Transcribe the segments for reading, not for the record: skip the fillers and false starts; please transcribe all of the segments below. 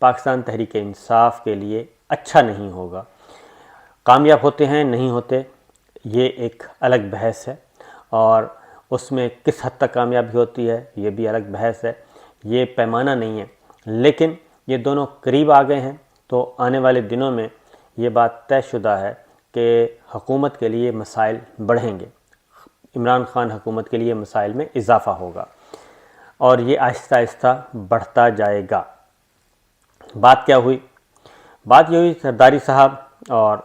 پاکستان تحریک انصاف کے لیے اچھا نہیں ہوگا۔ کامیاب ہوتے ہیں نہیں ہوتے یہ ایک الگ بحث ہے، اور اس میں کس حد تک کامیابی ہوتی ہے یہ بھی الگ بحث ہے، یہ پیمانہ نہیں ہے۔ لیکن یہ دونوں قریب آ گئے ہیں، تو آنے والے دنوں میں یہ بات طے شدہ ہے کہ حکومت کے لیے مسائل بڑھیں گے، عمران خان حکومت کے لیے مسائل میں اضافہ ہوگا، اور یہ آہستہ آہستہ بڑھتا جائے گا۔ بات کیا ہوئی؟ بات یہ ہوئی زرداری صاحب اور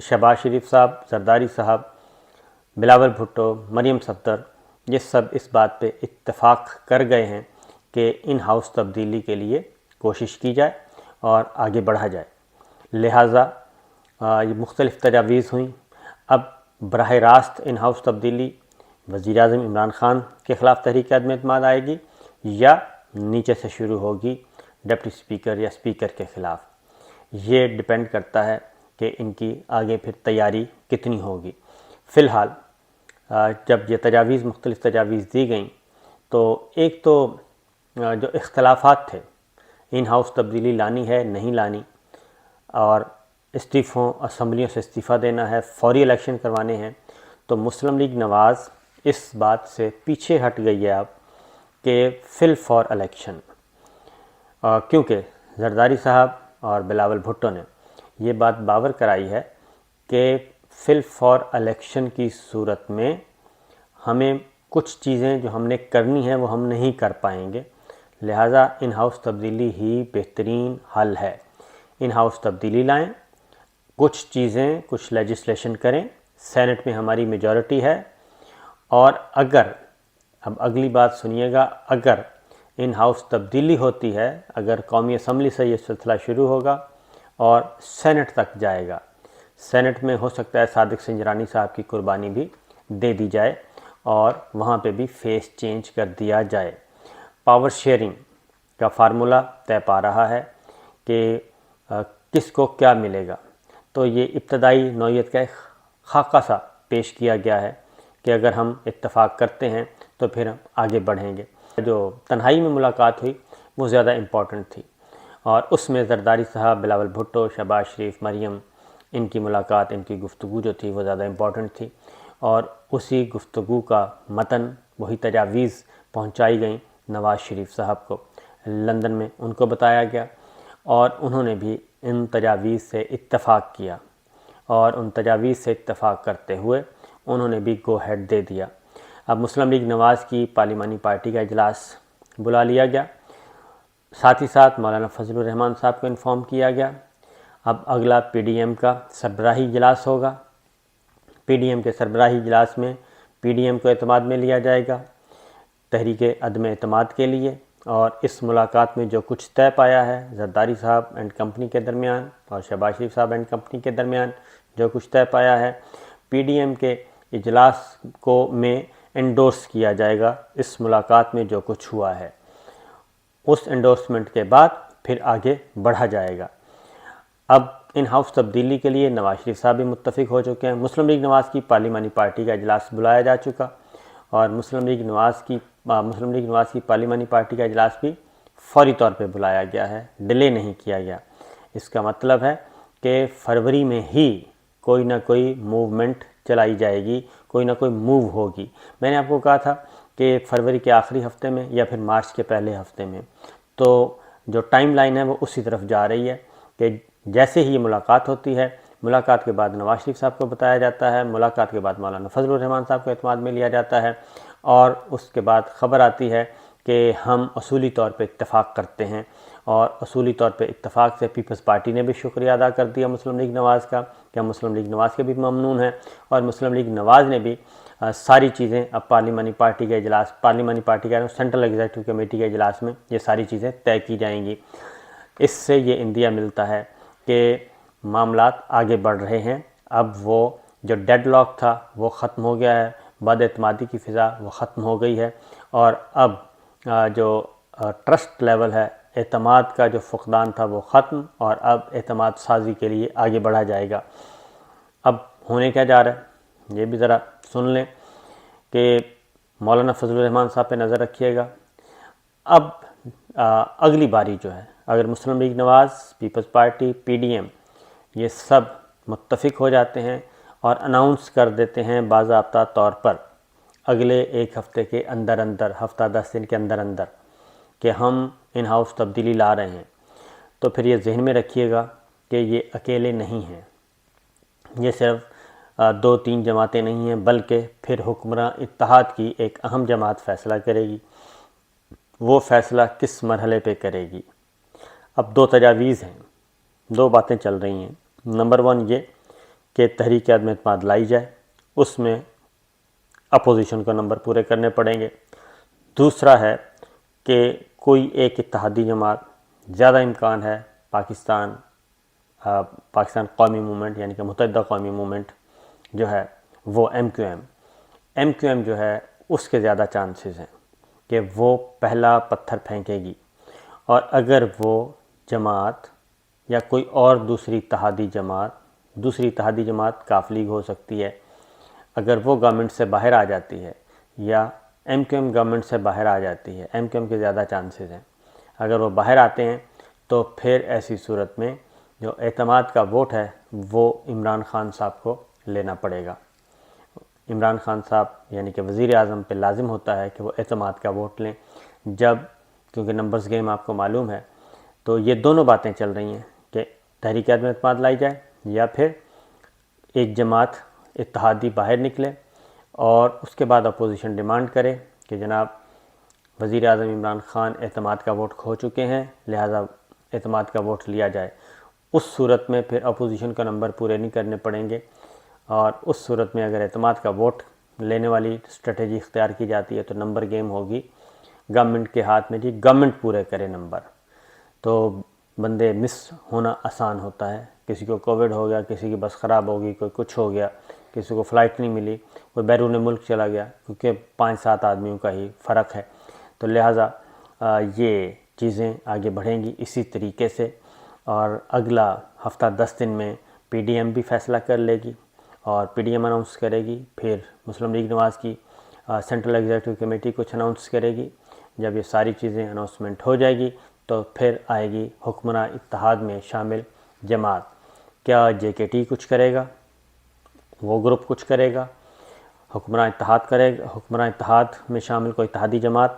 شہباز شریف صاحب، زرداری صاحب، بلاول بھٹو، مریم صفدر، یہ سب اس بات پہ اتفاق کر گئے ہیں کہ ان ہاؤس تبدیلی کے لیے کوشش کی جائے اور آگے بڑھا جائے۔ لہٰذا یہ مختلف تجاویز ہوئیں۔ اب براہ راست ان ہاؤس تبدیلی وزیر اعظم عمران خان کے خلاف تحریک عدم اعتماد آئے گی، یا نیچے سے شروع ہوگی ڈپٹی اسپیکر یا اسپیکر کے خلاف۔ یہ ڈپینڈ کرتا ہے کہ ان کی آگے پھر تیاری کتنی ہوگی۔ فی الحال جب یہ تجاویز مختلف تجاویز دی گئیں، تو ایک تو جو اختلافات تھے، ان ہاؤس تبدیلی لانی ہے نہیں لانی، اور استعفوں اسمبلیوں سے استعفیٰ دینا ہے، فوری الیکشن کروانے ہیں، تو مسلم لیگ نواز اس بات سے پیچھے ہٹ گئی ہے اب کہ فل فار الیکشن، کیونکہ زرداری صاحب اور بلاول بھٹو نے یہ بات باور کرائی ہے کہ فل فار الیکشن کی صورت میں ہمیں کچھ چیزیں جو ہم نے کرنی ہیں وہ ہم نہیں کر پائیں گے، لہٰذا ان ہاؤس تبدیلی ہی بہترین حل ہے۔ ان ہاؤس تبدیلی لائیں، کچھ چیزیں، کچھ لیجسلیشن کریں، سینٹ میں ہماری میجورٹی ہے، اور اگر، اب اگلی بات سنیے گا، اگر ان ہاؤس تبدیلی ہوتی ہے، اگر قومی اسمبلی سے یہ سلسلہ شروع ہوگا اور سینٹ تک جائے گا، سینٹ میں ہو سکتا ہے صادق سنجرانی صاحب کی قربانی بھی دے دی جائے اور وہاں پہ بھی فیس چینج کر دیا جائے۔ پاور شیئرنگ کا فارمولہ طے پا رہا ہے کہ کس کو کیا ملے گا، تو یہ ابتدائی نوعیت کا ایک خاکہ سا پیش کیا گیا ہے کہ اگر ہم اتفاق کرتے ہیں تو پھر ہم آگے بڑھیں گے۔ جو تنہائی میں ملاقات ہوئی وہ زیادہ امپورٹنٹ تھی، اور اس میں زرداری صاحب، بلاول بھٹو، شہباز شریف، مریم، ان کی ملاقات، ان کی گفتگو جو تھی وہ زیادہ امپورٹنٹ تھی، اور اسی گفتگو کا متن، وہی تجاویز پہنچائی گئیں نواز شریف صاحب کو، لندن میں ان کو بتایا گیا، اور انہوں نے بھی ان تجاویز سے اتفاق کیا، اور ان تجاویز سے اتفاق کرتے ہوئے انہوں نے بھی گو ہیڈ دے دیا۔ اب مسلم لیگ نواز کی پارلیمانی پارٹی کا اجلاس بلا لیا گیا، ساتھ ہی ساتھ مولانا فضل الرحمان صاحب کو انفارم کیا گیا۔ اب اگلا پی ڈی ایم کا سربراہی اجلاس ہوگا، پی ڈی ایم کے سربراہی اجلاس میں پی ڈی ایم کو اعتماد میں لیا جائے گا تحریک عدم اعتماد کے لیے، اور اس ملاقات میں جو کچھ طے پایا ہے زرداری صاحب اینڈ کمپنی کے درمیان اور شہباز شریف صاحب اینڈ کمپنی کے درمیان جو کچھ طے پایا ہے، پی ڈی ایم کے اجلاس کو میں انڈورس کیا جائے گا اس ملاقات میں جو کچھ ہوا ہے۔ اس انڈورسمنٹ کے بعد پھر آگے بڑھا جائے گا۔ اب ان ہاؤس تبدیلی کے لیے نواز شریف صاحب بھی متفق ہو چکے ہیں، مسلم لیگ نواز کی پارلیمانی پارٹی کا اجلاس بلایا جا چکا، اور مسلم لیگ نواز کی پارلیمانی پارٹی کا اجلاس بھی فوری طور پہ بلایا گیا ہے، ڈیلے نہیں کیا گیا۔ اس کا مطلب ہے کہ فروری میں ہی کوئی نہ کوئی موومنٹ چلائی جائے گی، کوئی نہ کوئی موو ہوگی۔ میں نے آپ کو کہا تھا کہ فروری کے آخری ہفتے میں یا پھر مارچ کے پہلے ہفتے میں، تو جو ٹائم لائن ہے وہ اسی طرف جا رہی ہے کہ جیسے ہی یہ ملاقات ہوتی ہے، ملاقات کے بعد نواز شریف صاحب کو بتایا جاتا ہے، ملاقات کے بعد مولانا فضل الرحمان صاحب کو اعتماد میں لیا جاتا ہے، اور اس کے بعد خبر آتی ہے کہ ہم اصولی طور پہ اتفاق کرتے ہیں، اور اصولی طور پہ اتفاق سے پیپلز پارٹی نے بھی شکریہ ادا کر دیا مسلم لیگ نواز کا کہ ہم مسلم لیگ نواز کے بھی ممنون ہیں، اور مسلم لیگ نواز نے بھی ساری چیزیں اب پارلیمانی پارٹی کا سینٹرل ایگزیکٹو کمیٹی کے اجلاس میں یہ ساری چیزیں طے کی جائیں گی۔ اس سے یہ اندیا ملتا ہے کہ معاملات آگے بڑھ رہے ہیں، اب وہ جو ڈیڈ لاک تھا وہ ختم ہو گیا ہے، بد اعتمادی کی فضا وہ ختم ہو گئی ہے، اور اب جو ٹرسٹ لیول ہے، اعتماد کا جو فقدان تھا وہ ختم، اور اب اعتماد سازی کے لیے آگے بڑھا جائے گا۔ اب ہونے کیا جا رہا ہے یہ بھی ذرا سن لیں کہ مولانا فضل الرحمان صاحب پہ نظر رکھیے گا۔ اب اگلی باری جو ہے اگر Muslim League Nawaz, Peoples Party, P D M یہ سب متفق ہو جاتے ہیں اور اناؤنس کر دیتے ہیں باضابطہ طور پر اگلے ایک ہفتے کے اندر اندر، ہفتہ 10 دن کے اندر اندر، کہ ہم ان ہاؤس تبدیلی لا رہے ہیں، تو پھر یہ ذہن میں رکھیے گا کہ یہ اکیلے نہیں ہیں، یہ صرف 2-3 جماعتیں نہیں ہیں، بلکہ پھر حکمراں اتحاد کی ایک اہم جماعت فیصلہ کرے گی۔ وہ فیصلہ کس مرحلے پہ کرے گی؟ اب 2 تجاویز ہیں، 2 باتیں چل رہی ہیں۔ نمبر 1 یہ کہ تحریک عدم اعتماد لائی جائے، اس میں اپوزیشن کو نمبر پورے کرنے پڑیں گے۔ دوسرا ہے کہ کوئی ایک اتحادی جماعت، زیادہ امکان ہے پاکستان قومی موومنٹ یعنی کہ متحدہ قومی موومنٹ جو ہے وہ ایم کیو ایم جو ہے اس کے زیادہ چانسز ہیں کہ وہ پہلا پتھر پھینکے گی، اور اگر وہ جماعت یا کوئی اور دوسری اتحادی جماعت کاف لیگ ہو سکتی ہے، اگر وہ گورنمنٹ سے باہر آ جاتی ہے یا ایم کیو ایم گورنمنٹ سے باہر آ جاتی ہے، ایم کیو ایم کے زیادہ چانسز ہیں، اگر وہ باہر آتے ہیں تو پھر ایسی صورت میں جو اعتماد کا ووٹ ہے وہ عمران خان صاحب کو لینا پڑے گا۔ عمران خان صاحب یعنی کہ وزیر اعظم پہ لازم ہوتا ہے کہ وہ اعتماد کا ووٹ لیں، کیونکہ نمبرز گیم آپ کو معلوم ہے۔ تو یہ دونوں باتیں چل رہی ہیں کہ تحریک عدم اعتماد لائی جائے یا پھر ایک جماعت اتحادی باہر نکلے، اور اس کے بعد اپوزیشن ڈیمانڈ کرے کہ جناب وزیر اعظم عمران خان اعتماد کا ووٹ کھو چکے ہیں، لہذا اعتماد کا ووٹ لیا جائے۔ اس صورت میں پھر اپوزیشن کا نمبر پورے نہیں کرنے پڑیں گے، اور اس صورت میں اگر اعتماد کا ووٹ لینے والی اسٹریٹجی اختیار کی جاتی ہے تو نمبر گیم ہوگی گورنمنٹ کے ہاتھ میں، جی گورنمنٹ پورے کرے نمبر، تو بندے مس ہونا آسان ہوتا ہے۔ کسی کو کووڈ ہو گیا، کسی کی بس خراب ہوگی، کوئی کچھ ہو گیا، کسی کو فلائٹ نہیں ملی، کوئی بیرون ملک چلا گیا، کیونکہ 5-7 آدمیوں کا ہی فرق ہے، تو لہٰذا یہ چیزیں آگے بڑھیں گی اسی طریقے سے، اور اگلا ہفتہ 10 دن میں پی ڈی ایم بھی فیصلہ کر لے گی، اور پی ڈی ایم اناؤنس کرے گی، پھر مسلم لیگ نواز کی سینٹرل ایگزیکٹو کمیٹی کچھ اناؤنس کرے گی۔ جب یہ ساری چیزیں اناؤنسمنٹ ہو جائے گی تو پھر آئے گی حکمراں اتحاد میں شامل جماعت۔ کیا جے کے ٹی کچھ کرے گا؟ وہ گروپ کچھ کرے گا؟ حکمراں اتحاد میں شامل کوئی اتحادی جماعت؟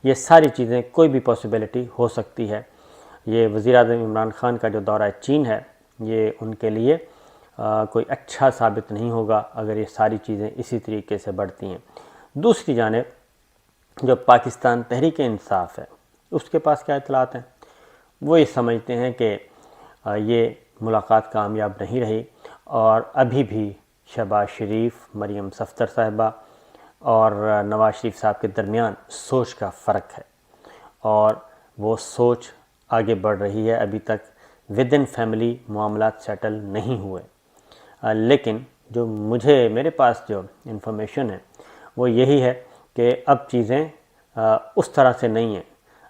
یہ ساری چیزیں کوئی بھی پاسبلٹی ہو سکتی ہے۔ یہ وزیر اعظم عمران خان کا جو دورہ چین ہے یہ ان کے لیے کوئی اچھا ثابت نہیں ہوگا اگر یہ ساری چیزیں اسی طریقے سے بڑھتی ہیں۔ دوسری جانب جو پاکستان تحریک انصاف ہے اس کے پاس کیا اطلاعات ہیں؟ وہ یہ سمجھتے ہیں کہ یہ ملاقات کامیاب نہیں رہی، اور ابھی بھی شہباز شریف، مریم صفدر صاحبہ اور نواز شریف صاحب کے درمیان سوچ کا فرق ہے، اور وہ سوچ آگے بڑھ رہی ہے، ابھی تک ودن فیملی معاملات سیٹل نہیں ہوئے۔ لیکن جو میرے پاس جو انفارمیشن ہے وہ یہی ہے کہ اب چیزیں اس طرح سے نہیں ہیں۔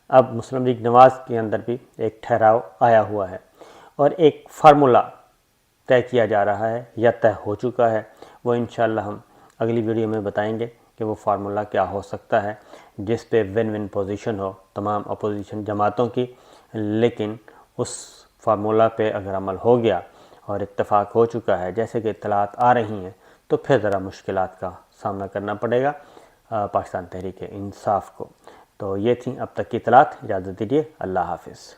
اب مسلم لیگ نواز کے اندر بھی ایک ٹھہراؤ آیا ہوا ہے، اور ایک فارمولہ طے کیا جا رہا ہے یا طے ہو چکا ہے، وہ انشاءاللہ ہم اگلی ویڈیو میں بتائیں گے کہ وہ فارمولہ کیا ہو سکتا ہے جس پہ ون پوزیشن ہو تمام اپوزیشن جماعتوں کی۔ لیکن اس فارمولہ پہ اگر عمل ہو گیا اور اتفاق ہو چکا ہے جیسے کہ اطلاعات آ رہی ہیں، تو پھر ذرا مشکلات کا سامنا کرنا پڑے گا پاکستان تحریک انصاف کو۔ تو یہ تھیں اب تک کی اطلاعات، اجازت دیجیے، اللہ حافظ۔